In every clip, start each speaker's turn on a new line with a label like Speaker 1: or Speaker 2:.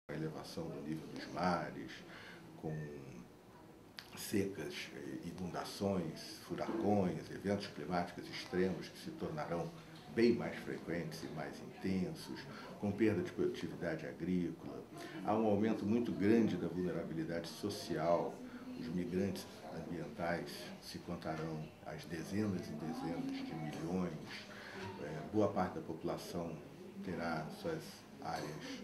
Speaker 1: a elevação do nível dos mares, com secas, inundações, furacões, eventos climáticos extremos que se tornarão bem mais frequentes e mais intensos, com perda de produtividade agrícola. Há um aumento muito grande da vulnerabilidade social. Os migrantes ambientais se contarão às dezenas e dezenas de milhões. Boa parte da população terá suas áreas,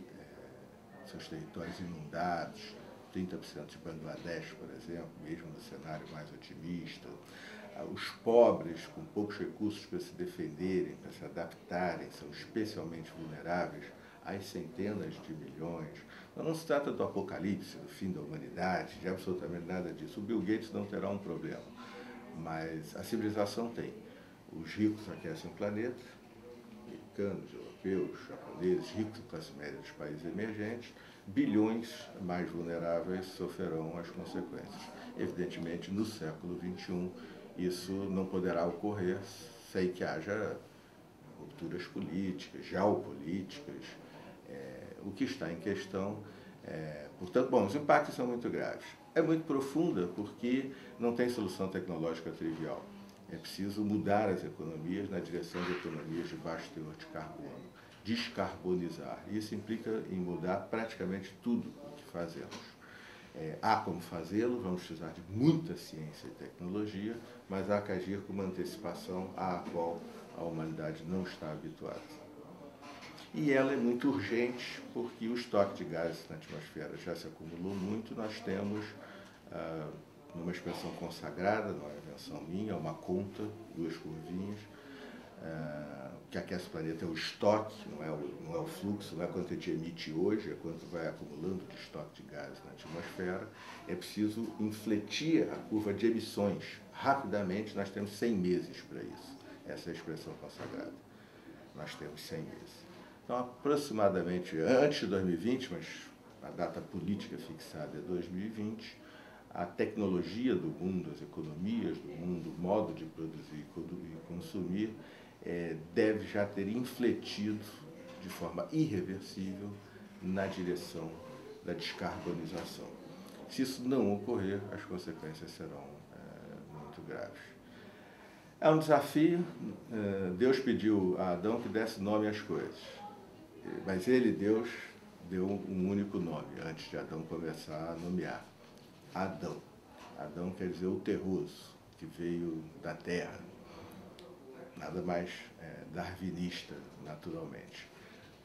Speaker 1: seus territórios inundados, 30% de Bangladesh, por exemplo, mesmo no cenário mais otimista. Os pobres, com poucos recursos para se defenderem, para se adaptarem, são especialmente vulneráveis às centenas de milhões. Não se trata do apocalipse, do fim da humanidade, de absolutamente nada disso. O Bill Gates não terá um problema, mas a civilização tem. Os ricos aquecem o planeta, americanos, europeus, japoneses, ricos da classe média dos países emergentes, bilhões mais vulneráveis sofrerão as consequências. Evidentemente, no século XXI, isso não poderá ocorrer sem que haja rupturas políticas, geopolíticas. O que está em questão, portanto, bom, os impactos são muito graves. É muito profunda porque não tem solução tecnológica trivial. É preciso mudar as economias na direção de economias de baixo teor de carbono, descarbonizar. Isso implica em mudar praticamente tudo o que fazemos. Há como fazê-lo, vamos precisar de muita ciência e tecnologia, mas há que agir com uma antecipação à qual a humanidade não está habituada. E ela é muito urgente porque o estoque de gases na atmosfera já se acumulou muito. Nós temos, numa expressão consagrada, não é invenção minha, uma conta, duas curvinhas, o que aquece o planeta é o estoque, não é o fluxo, não é quanto a gente emite hoje, é quanto vai acumulando de estoque de gases na atmosfera. É preciso infletir a curva de emissões rapidamente, nós temos 100 meses para isso. Essa é a expressão consagrada. Nós temos 100 meses. Então, aproximadamente antes de 2020, mas a data política fixada é 2020, a tecnologia do mundo, as economias do mundo, o modo de produzir e consumir, deve já ter infletido de forma irreversível na direção da descarbonização. Se isso não ocorrer, as consequências serão muito graves. É um desafio. Deus pediu a Adão que desse nome às coisas, mas ele, Deus, deu um único nome antes de Adão começar a nomear. Adão. Adão quer dizer o terroso, que veio da terra. Nada mais darwinista, naturalmente.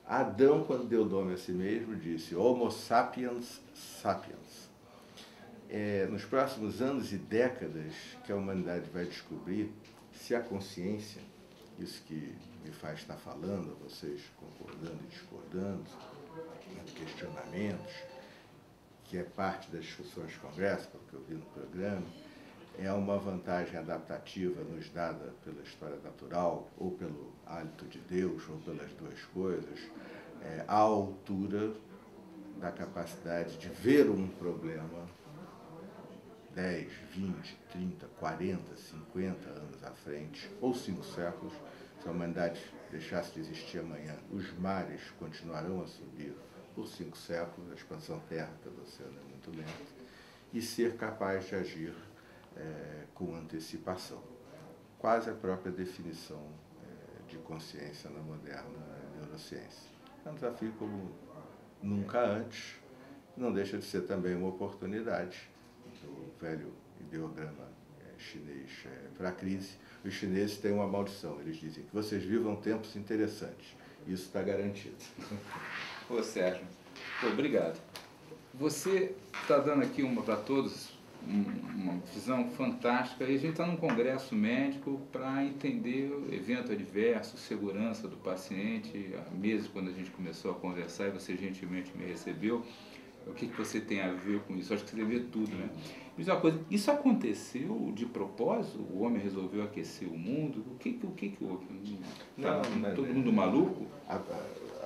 Speaker 1: Adão, quando deu nome a si mesmo, disse Homo sapiens sapiens. Nos próximos anos e décadas que a humanidade vai descobrir se a consciência, isso que me faz estar falando, vocês concordando e discordando, questionamentos, que é parte das discussões de congresso, pelo que eu vi no programa, é uma vantagem adaptativa nos dada pela história natural, ou pelo hálito de Deus, ou pelas duas coisas, à altura da capacidade de ver um problema 10, 20, 30, 40, 50 anos à frente, ou 5 séculos. Se a humanidade deixasse de existir amanhã, os mares continuarão a subir por 5 séculos, a expansão térmica do oceano é muito lenta, e ser capaz de agir com antecipação. Quase a própria definição de consciência na moderna neurociência. É um desafio como nunca antes, não deixa de ser também uma oportunidade. O velho ideograma chinês para a crise. Os chineses têm uma maldição, eles dizem que vocês vivam tempos interessantes. Isso está garantido.
Speaker 2: Ô Sérgio, obrigado. Você está dando aqui para todos uma visão fantástica, e a gente está num congresso médico para entender o evento adverso, segurança do paciente. Há meses, quando a gente começou a conversar e você gentilmente me recebeu, o que você tem a ver com isso? Acho que você deve ver tudo, né? Mas uma coisa, isso aconteceu de propósito? O homem resolveu aquecer o mundo? O que houve? Tá todo mundo maluco?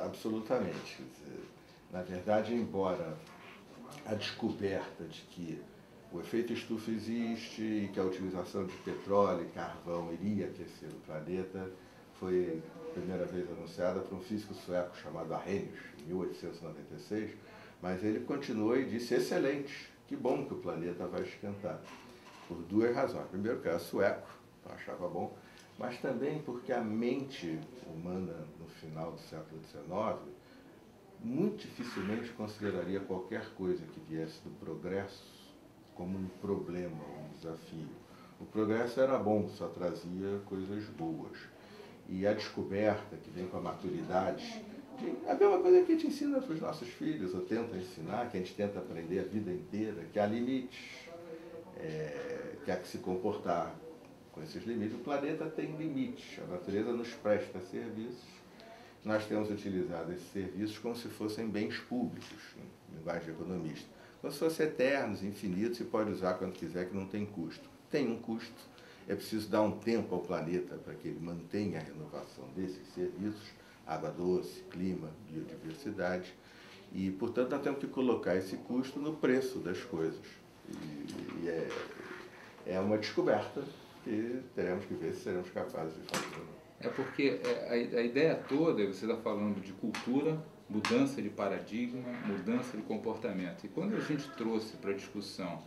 Speaker 1: Absolutamente. Na verdade, embora a descoberta de que o efeito estufa existe e que a utilização de petróleo e carvão iria aquecer o planeta foi a primeira vez anunciada por um físico sueco chamado Arrhenius, em 1896, Mas ele continuou e disse, excelente, que bom que o planeta vai esquentar. Por duas razões. Primeiro, que era sueco, eu achava bom, mas também porque a mente humana, no final do século XIX, muito dificilmente consideraria qualquer coisa que viesse do progresso como um problema, um desafio. O progresso era bom, só trazia coisas boas. E a descoberta que vem com a maturidade, que é a mesma coisa que a gente ensina para os nossos filhos, ou tenta ensinar, que a gente tenta aprender a vida inteira, que há limites, que há que se comportar com esses limites. O planeta tem limites, a natureza nos presta serviços. Nós temos utilizado esses serviços como se fossem bens públicos, em linguagem de economista. Como se fossem eternos, infinitos, e pode usar quando quiser, que não tem custo. Tem um custo, é preciso dar um tempo ao planeta para que ele mantenha a renovação desses serviços, água doce, clima, biodiversidade, e, portanto, nós temos que colocar esse custo no preço das coisas. E é uma descoberta que teremos que ver se seremos capazes de fazer.
Speaker 2: É porque a ideia toda, você está falando de cultura, mudança de paradigma, mudança de comportamento. E quando a gente trouxe para a discussão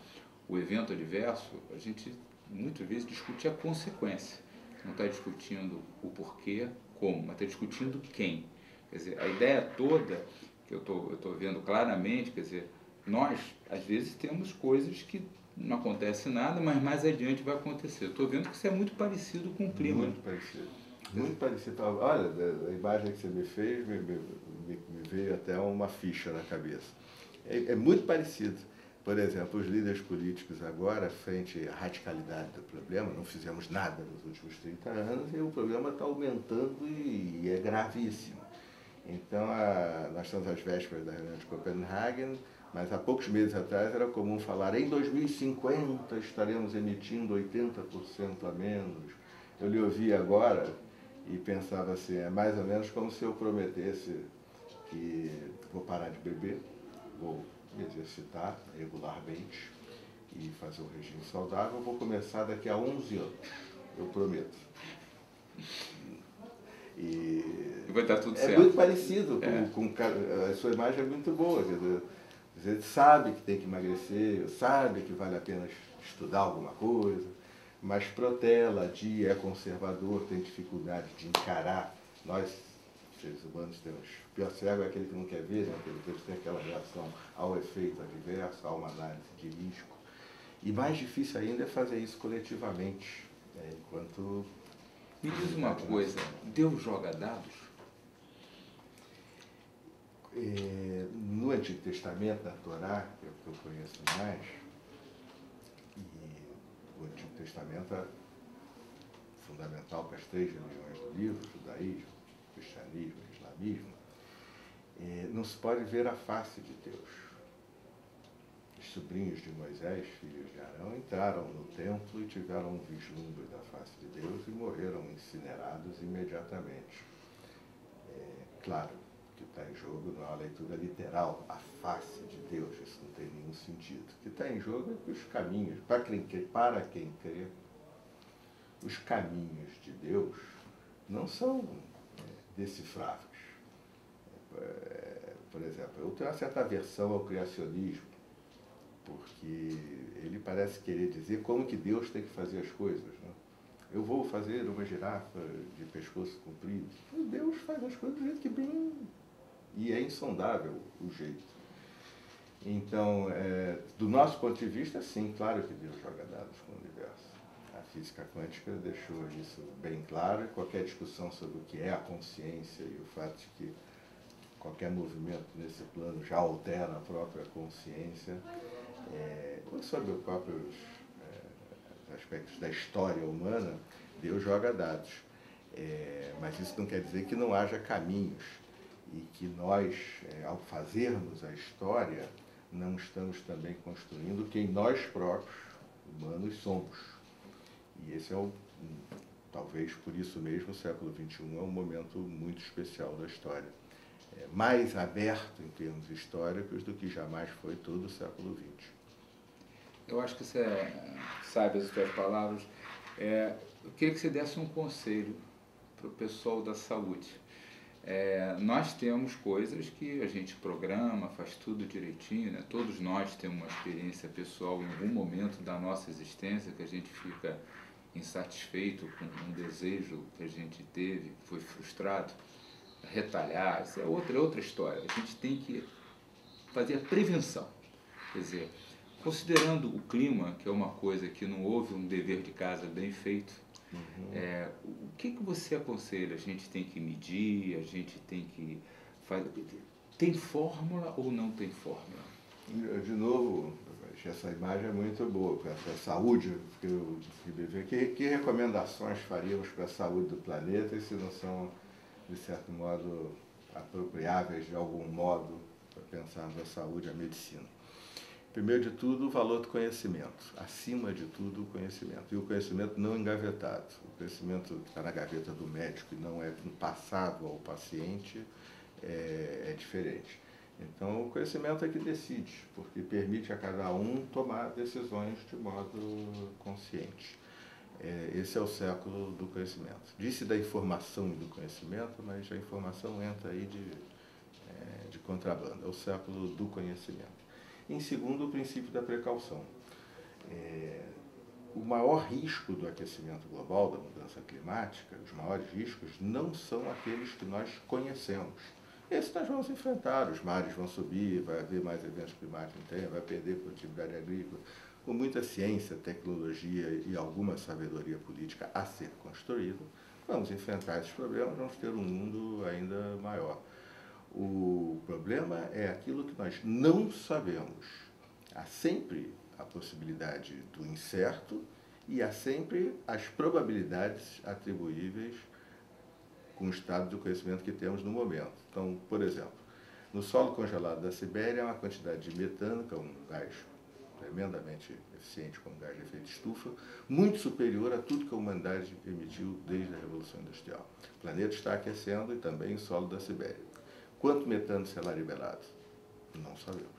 Speaker 2: o evento adverso, a gente muitas vezes discute a consequência. Não está discutindo o porquê, como, mas está discutindo quem. Quer dizer, a ideia toda, que eu estou vendo claramente, quer dizer, nós, às vezes, temos coisas que não acontece nada, mas mais adiante vai acontecer. Eu estou vendo que isso é muito parecido com o clima.
Speaker 1: Muito parecido. Muito parecido. Olha, a imagem que você me fez, me veio até uma ficha na cabeça. É muito parecido. Por exemplo, os líderes políticos agora, frente à radicalidade do problema, não fizemos nada nos últimos 30 anos e o problema está aumentando e é gravíssimo. Então, nós estamos às vésperas da reunião de Copenhague, mas há poucos meses atrás era comum falar em 2050 estaremos emitindo 80% a menos. Eu lhe ouvi agora e pensava assim, é mais ou menos como se eu prometesse que vou parar de beber, vou me exercitar regularmente e fazer um regime saudável, vou começar daqui a 11 anos, eu prometo. E
Speaker 2: vai dar tudo certo.
Speaker 1: É muito parecido, a sua imagem é muito boa, quer dizer, a gente sabe que tem que emagrecer, sabe que vale a pena estudar alguma coisa, mas protela, adia, é conservador, tem dificuldade de encarar. Nós, seres humanos, temos... O pior cego é aquele que não quer ver, né? Aquele que tem aquela reação ao efeito adverso, a uma análise de risco. E mais difícil ainda é fazer isso coletivamente, enquanto...
Speaker 2: Me diz uma coisa, Deus joga dados?
Speaker 1: No Antigo Testamento, na Torá, que é o que eu conheço mais, e o Antigo Testamento é fundamental para as três religiões do livro, judaísmo, cristianismo e islamismo, não se pode ver a face de Deus. Os sobrinhos de Moisés, filhos de Arão, entraram no templo e tiveram um vislumbre da face de Deus e morreram incinerados imediatamente. Claro que está em jogo não é uma leitura literal, a face de Deus, isso não tem nenhum sentido. O que está em jogo é que os caminhos, para quem crê, os caminhos de Deus não são decifráveis. Por exemplo, eu tenho uma certa aversão ao criacionismo, porque ele parece querer dizer como que Deus tem que fazer as coisas, né? Eu vou fazer uma girafa de pescoço comprido. Deus faz as coisas do jeito que bem... E é insondável o jeito. Então, do nosso ponto de vista, sim, claro que Deus joga dados com o universo. A física quântica deixou isso bem claro, e qualquer discussão sobre o que é a consciência e o fato de que qualquer movimento nesse plano já altera a própria consciência, ou sobre os próprios aspectos da história humana, Deus joga dados. Mas isso não quer dizer que não haja caminhos e que nós, ao fazermos a história, não estamos também construindo quem nós próprios, humanos, somos. E esse talvez por isso mesmo, o século XXI é um momento muito especial da história. Mais aberto em termos históricos do que jamais foi todo o século XX.
Speaker 2: Eu acho que você sabe as suas palavras. Eu queria que você desse um conselho para o pessoal da saúde. Nós temos coisas que a gente programa, faz tudo direitinho, né? Todos nós temos uma experiência pessoal em algum momento da nossa existência que a gente fica insatisfeito com um desejo que a gente teve, foi frustrado, retalhar, isso é outra história. A gente tem que fazer a prevenção, quer dizer, considerando o clima, que é uma coisa que não houve um dever de casa bem feito, o que você aconselha? A gente tem que medir, a gente tem que fazer... Tem fórmula ou não tem fórmula?
Speaker 1: De novo, essa imagem é muito boa para a saúde que eu viver. Que recomendações faríamos para a saúde do planeta e se não são, de certo modo, apropriáveis de algum modo para pensar na saúde e a medicina? Primeiro de tudo, o valor do conhecimento. Acima de tudo, o conhecimento. E o conhecimento não engavetado. O conhecimento que está na gaveta do médico e não é passado ao paciente é diferente. Então, o conhecimento é que decide, porque permite a cada um tomar decisões de modo consciente. Esse é o século do conhecimento. Disse da informação e do conhecimento, mas a informação entra aí de contrabando. É o século do conhecimento. Em segundo, o princípio da precaução. O maior risco do aquecimento global, da mudança climática, os maiores riscos não são aqueles que nós conhecemos. Esses nós vamos enfrentar, os mares vão subir, vai haver mais eventos climáticos no tempo, vai perder produtividade agrícola. Com muita ciência, tecnologia e alguma sabedoria política a ser construída, vamos enfrentar esses problemas, vamos ter um mundo ainda maior. O problema é aquilo que nós não sabemos. Há sempre a possibilidade do incerto e há sempre as probabilidades atribuíveis com o estado do conhecimento que temos no momento. Então, por exemplo, no solo congelado da Sibéria há uma quantidade de metano, que é um gás tremendamente eficiente como gás de efeito estufa, muito superior a tudo que a humanidade emitiu desde a Revolução Industrial. O planeta está aquecendo e também o solo da Sibéria. Quanto metano será liberado? Não sabemos.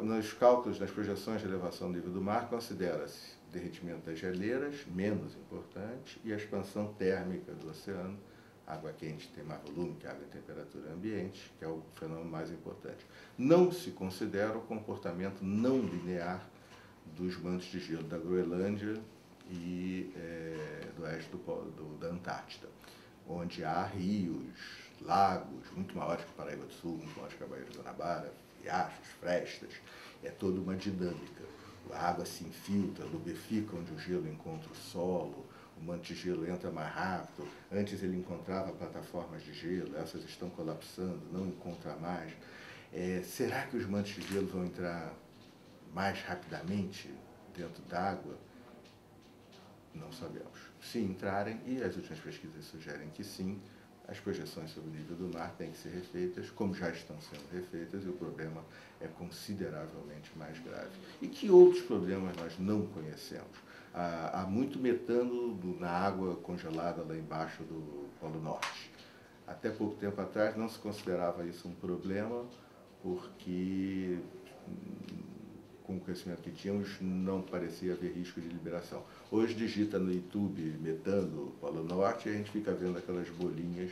Speaker 1: Nos cálculos, nas projeções de elevação do nível do mar, considera-se derretimento das geleiras, menos importante, e a expansão térmica do oceano. Água quente tem mais volume que água em temperatura ambiente, que é o fenômeno mais importante. Não se considera o comportamento não linear dos mantos de gelo da Groenlândia e do oeste da Antártida, onde há rios, lagos, muito maiores que a Paraíba do Sul, muito maiores que a Baía de Guanabara, riachos, frestas. É toda uma dinâmica. A água se infiltra, lubrifica onde o gelo encontra o solo, o manto de gelo entra mais rápido. Antes ele encontrava plataformas de gelo, essas estão colapsando, não encontra mais. Será que os mantos de gelo vão entrar mais rapidamente dentro d'água? Não sabemos. Se entrarem, e as últimas pesquisas sugerem que sim, as projeções sobre o nível do mar têm que ser refeitas, como já estão sendo refeitas, e o problema é consideravelmente mais grave. E que outros problemas nós não conhecemos? Há muito metano na água congelada lá embaixo do Polo Norte. Até pouco tempo atrás não se considerava isso um problema, porque com o conhecimento que tínhamos, não parecia haver risco de liberação. Hoje digita no YouTube metano, Polo Norte, e a gente fica vendo aquelas bolinhas.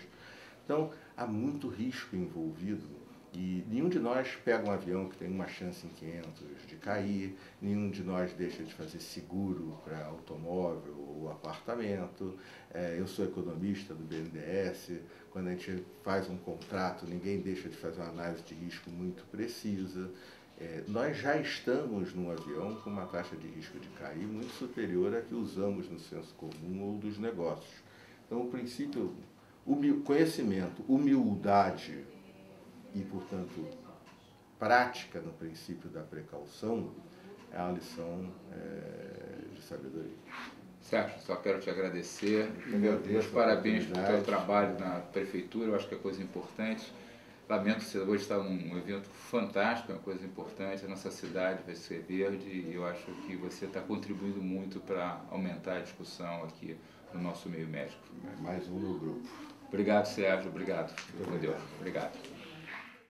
Speaker 1: Então, há muito risco envolvido e nenhum de nós pega um avião que tem uma chance em 500 de cair, nenhum de nós deixa de fazer seguro para automóvel ou apartamento. Eu sou economista do BNDES, quando a gente faz um contrato, ninguém deixa de fazer uma análise de risco muito precisa. Nós já estamos num avião com uma taxa de risco de cair muito superior à que usamos no senso comum ou dos negócios. Então, o princípio, conhecimento, humildade e, portanto, prática no princípio da precaução é uma lição de sabedoria.
Speaker 2: Sérgio, só quero te agradecer. Meus parabéns pelo teu trabalho na prefeitura, eu acho que é coisa importante. Lamento que você hoje está num evento fantástico, é uma coisa importante, a nossa cidade vai ser verde e eu acho que você está contribuindo muito para aumentar a discussão aqui no nosso meio médico.
Speaker 1: Mais um no grupo.
Speaker 2: Obrigado, Sérgio, obrigado. Fique com Deus. Obrigado.